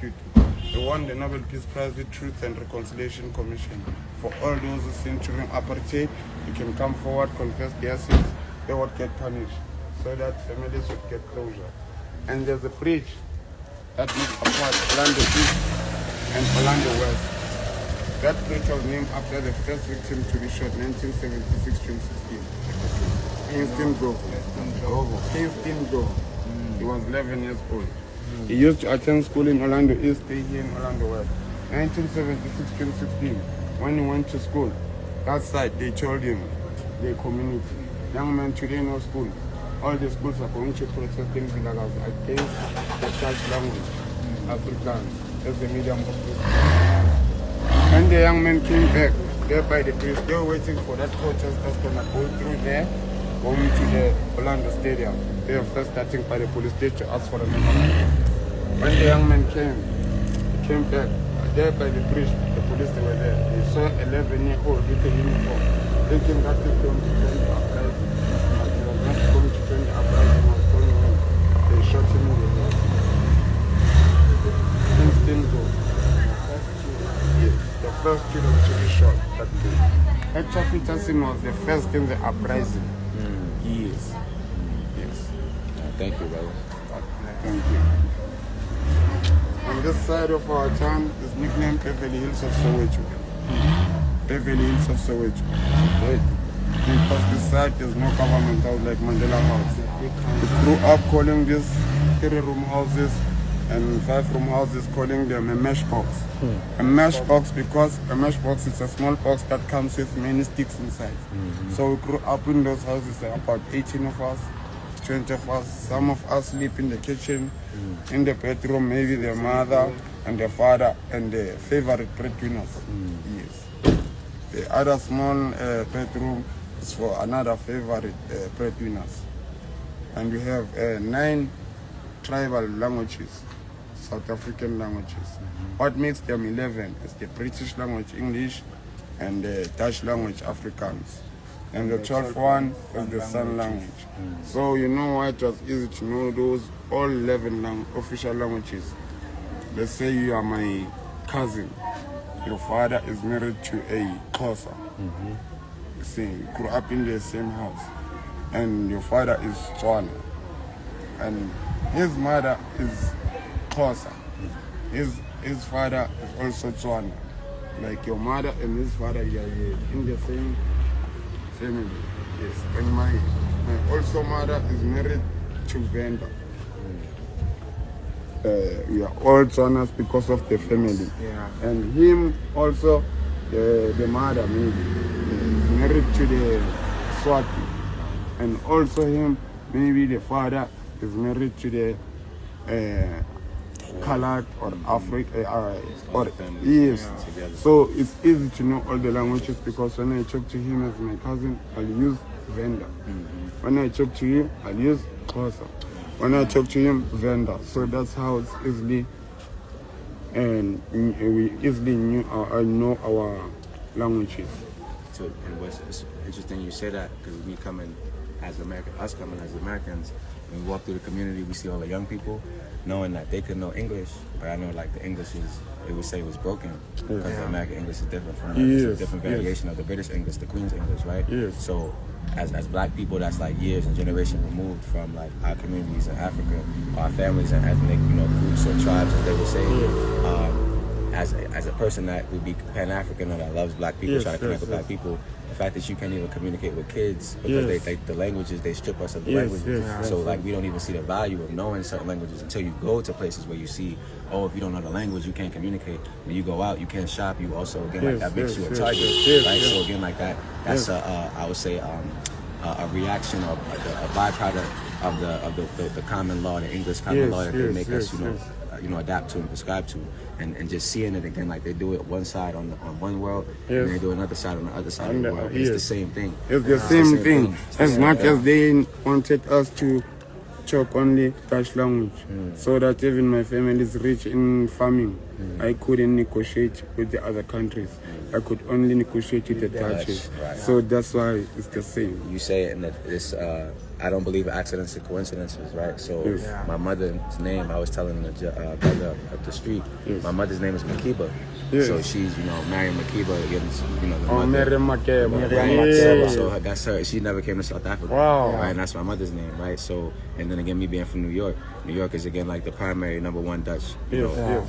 rescued. He won the Nobel Peace Prize with Truth and Reconciliation Commission. For all those who sin during apartheid, you can come forward, confess their sins, they would get punished, so that families would get closure. And there's a bridge that makes apart Orlando East and Orlando West. That bridge was named after the first victim to be shot 1976-2016. Kingston Grove. He was 11 years old. He used to attend school in Orlando East, stay here in Orlando West. 1976-2016, when he went to school, that side they told him, the community, young men today no school. All the schools are going to protest things against the church language, Afrikaans, as the medium of school. When the young men came back, there by the police, they were waiting for that protest that's going to go through there, going to the Orlando Stadium. They were first starting by the police station to ask for a memorandum. When the young men came back, there by the bridge, the police they were there. They saw 11-year-old with a uniform, thinking that they were going to join the uprising. But he was not going to join the uprising, he was going home. They shot him in the head. Instant goal. Yes, the first student to be shot that day. Hector Peterson was the first in the uprising. Yes. Thank you, brother. Thank you. On this side of our town is nicknamed Beverly Hills of Soweto. Beverly Hills of Soweto. Right? Because this side there's no government house like Mandela House. We grew up calling these 3-room houses and 5-room houses, calling them a mesh box. A mesh box because a mesh box is a small box that comes with many sticks inside. So we grew up in those houses, about 18 of us. 20 of us, some of us sleep in the kitchen, in the bedroom, maybe the mother and the father and the favorite breadwinners. Yes. The other small bedroom is for another favorite breadwinners. And we have 9 tribal languages, South African languages. What makes them 11 is the British language, English, and the Dutch language, Afrikaans. And the 12th one is the San language. So you know why it was easy to know those all 11 official languages. Let's say you are my cousin. Your father is married to a Xhosa. You see, you grew up in the same house. And your father is Tswana. And his mother is Xhosa. His father is also Tswana. Like your mother and his father, you are in the same family. Yes. And my also mother is married to Venda. We are all Tswanas because of the family. Yeah. And him also, the mother maybe, is married to the Swati. And also him, maybe the father is married to the colored or Africa or yes. So it's easy to know all the languages because when I talk to him as my cousin, I'll use Venda. When I talk to you, I'll use Xhosa. When I talk to him, Venda. So that's how it's easily, and we easily know our languages. So it was interesting you say that because me coming as us coming as Americans, when we walk through the community, we see all the young people knowing that they could know English, but I know like the English is, they would say it was broken because the American English is different from it's a different variation of the British English, the Queen's English, right? Yes. So as black people, that's like years and generations removed from like our communities in Africa, our families and ethnic, groups or tribes, as they would say. As a person that would be Pan-African or that loves black people, try to connect with black people, the fact that you can't even communicate with kids because the languages, they strip us of the languages. So like we don't even see the value of knowing certain languages until you go to places where you see, oh, if you don't know the language, you can't communicate. When you go out, you can't shop. You also, again, like that makes you a target, right? So again, like that's I would say a reaction or a byproduct of the common law, the English common law that they make us, adapt to and prescribe to, and just seeing it again, like they do it one side on one world, and they do another side on the other side of the world. It's the same thing. It's the same thing. As much as they wanted us to talk only Dutch language, so that even my family is rich in farming, I couldn't negotiate with the other countries. I could only negotiate with the Dutch. So that's why it's the same. You say it in this I don't believe in accidents and coincidences, right? So my mother's name, I was telling the brother up the street, my mother's name is Makiba. So she's, Mariam Makiba against, the mother. Mariam Makiba. Right? So that's her. She never came to South Africa. Wow. Right? And that's my mother's name, right? So, and then again, me being from New York is again like the primary #1 Dutch,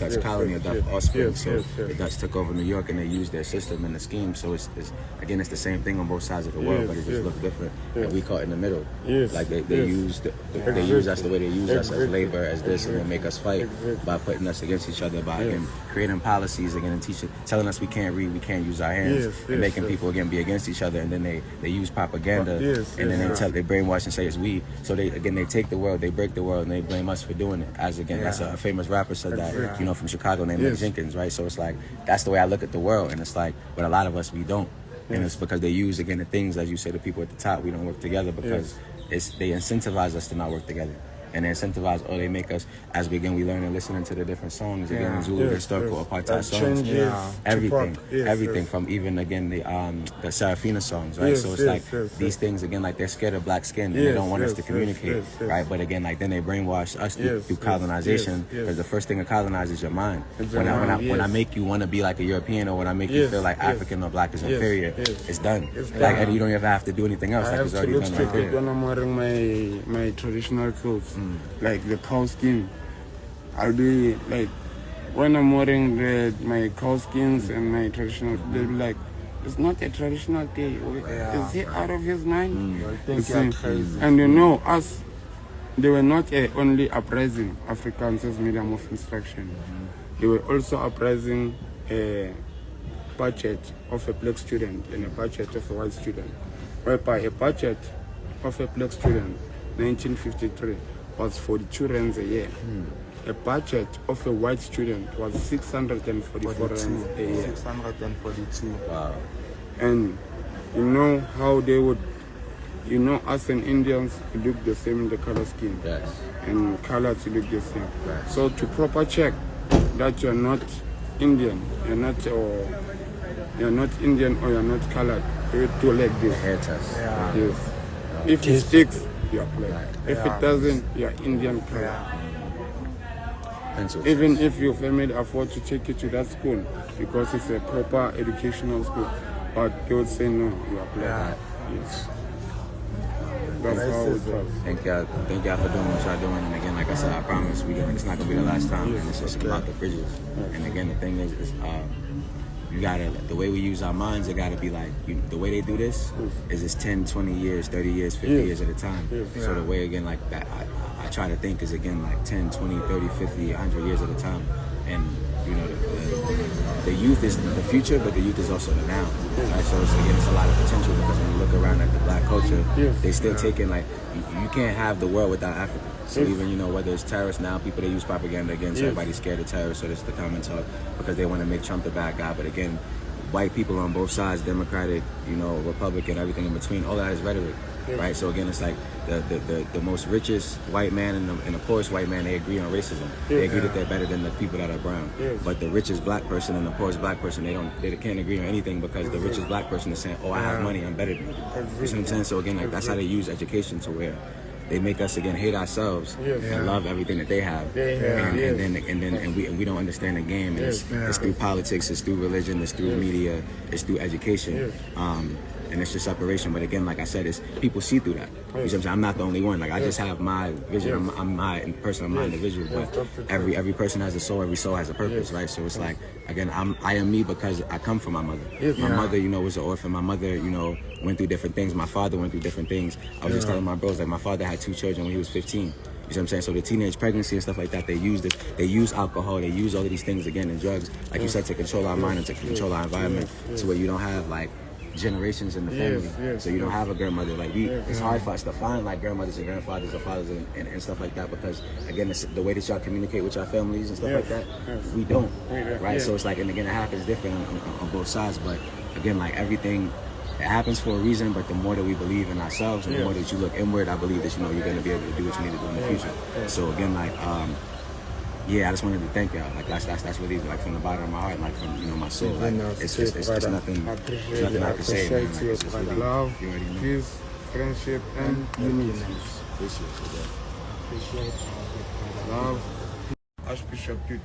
Dutch colony of Dutch offspring. So the Dutch took over New York and they used their system and the scheme. So it's the same thing on both sides of the world, but it just looks different. And we caught in the middle. Like they use us the way they use us as labor, as this, and they make us fight by putting us against each other, by again creating policies again and telling us we can't read, we can't use our hands, and making people again be against each other, and then they use propaganda, and then they brainwash and say it's we. So they take the world, they break the world, and they blame us for doing it. As again, that's a famous rapper said that, from Chicago named Nick Jenkins, right? So it's like that's the way I look at the world, and it's like, but a lot of us we don't, and it's because they use again the things, as you say, the people at the top, we don't work together because they incentivize us to not work together. And they incentivize, they make us, as we learn and listening to the different songs, again, Zulu historical apartheid songs, everything from even, again, the Serafina songs, right? So it's like these things, again, like they're scared of black skin, and they don't want us to communicate, right? But again, like then they brainwash us through colonization, because the first thing to colonize is your mind. When I make you want to be like a European, or when I make you feel like African or black is inferior, it's done. Like, and you don't ever have to do anything else, like it's already done right there. When I'm wearing my traditional clothes, like the cow skin, I'll be like, when I'm wearing my cow skins and my traditional, they'll be like, it's not a traditional day. Is he out of his mind? And us, they were not only uprising Africans as medium of instruction. They were also uprising a budget of a black student and a budget of a white student, whereby a budget of a black student, 1953, was 42 rands a year. A budget of a white student was 644 rands a year. 642. Wow. And how they would, us and Indians look the same in the color scheme. Yes. And colors look the same. Right. So to proper check that you're not Indian, you're not Indian or you're not colored, you do like this. Hair test. Yes. If it sticks, you're black. If it doesn't, you're Indian color. Even if your family afford to take you to that school because it's a proper educational school, but they would say no, you are black. Yes. That's how it was. Thank y'all for doing what y'all doing. And again, like I said, I promise it's not gonna be the last time. And it's just about the bridges. And again, the thing is you gotta, the way we use our minds, it gotta be like, the way they do this is it's 10, 20 years, 30 years, 50 years at a time. So the way, again, like that, I try to think is, again, like 10, 20, 30, 50, 100 years at a time. And, the youth is the future, but the youth is also the now. Right? So it's a lot of potential, because when you look around at the black culture, they still taking, like, you can't have the world without Africa. So even, whether it's terrorists now, people, they use propaganda against everybody's scared of terrorists, so that's the common talk, because they want to make Trump the bad guy. But again, white people on both sides, Democratic, Republican, everything in between, all that is rhetoric, right? So again, it's like the most richest white man and the poorest white man, they agree on racism. They agree that they're better than the people that are brown. But the richest black person and the poorest black person, they can't agree on anything, because the richest black person is saying, I have money, I'm better than you. You see what I'm saying? So again, like, that's how they use education, to where they make us, again, hate ourselves and love everything that they have, and we don't understand the game. And it's through politics, it's through religion, it's through media, it's through education, and it's just separation. But again, like I said, it's people see through that. You know what I'm saying? I'm not the only one. Like, I just have my vision. I'm my individual, but every person has a soul. Every soul has a purpose, right? So it's like, again, I am me because I come from my mother. My mother, was an orphan. My mother, went through different things. My father went through different things. I was just telling my bros, like, my father had 2 children when he was 15. You know what I'm saying? So the teenage pregnancy and stuff like that, they use alcohol, they use all of these things, again, and drugs, like you said, to control our mind and to control our environment, to where you don't have, like, generations in the family. So you don't have a grandmother. Like, it's hard for us to find, like, grandmothers and grandfathers or fathers and stuff like that, because, again, it's the way that y'all communicate with your families and stuff like that, we don't, right? So it's like, and again, it happens different on both sides, but again, like, everything, it happens for a reason. But the more that we believe in ourselves and the more that you look inward, I believe that, you're going to be able to do what you need to do in the future. So again, like, I just wanted to thank y'all. Like, that's really, like, from the bottom of my heart, like, from my soul. Like, it's nothing I can say. Man. Like, it's just really, love, peace, friendship, and unity. Appreciate you, bro. Appreciate Love, Archbishop Tutu.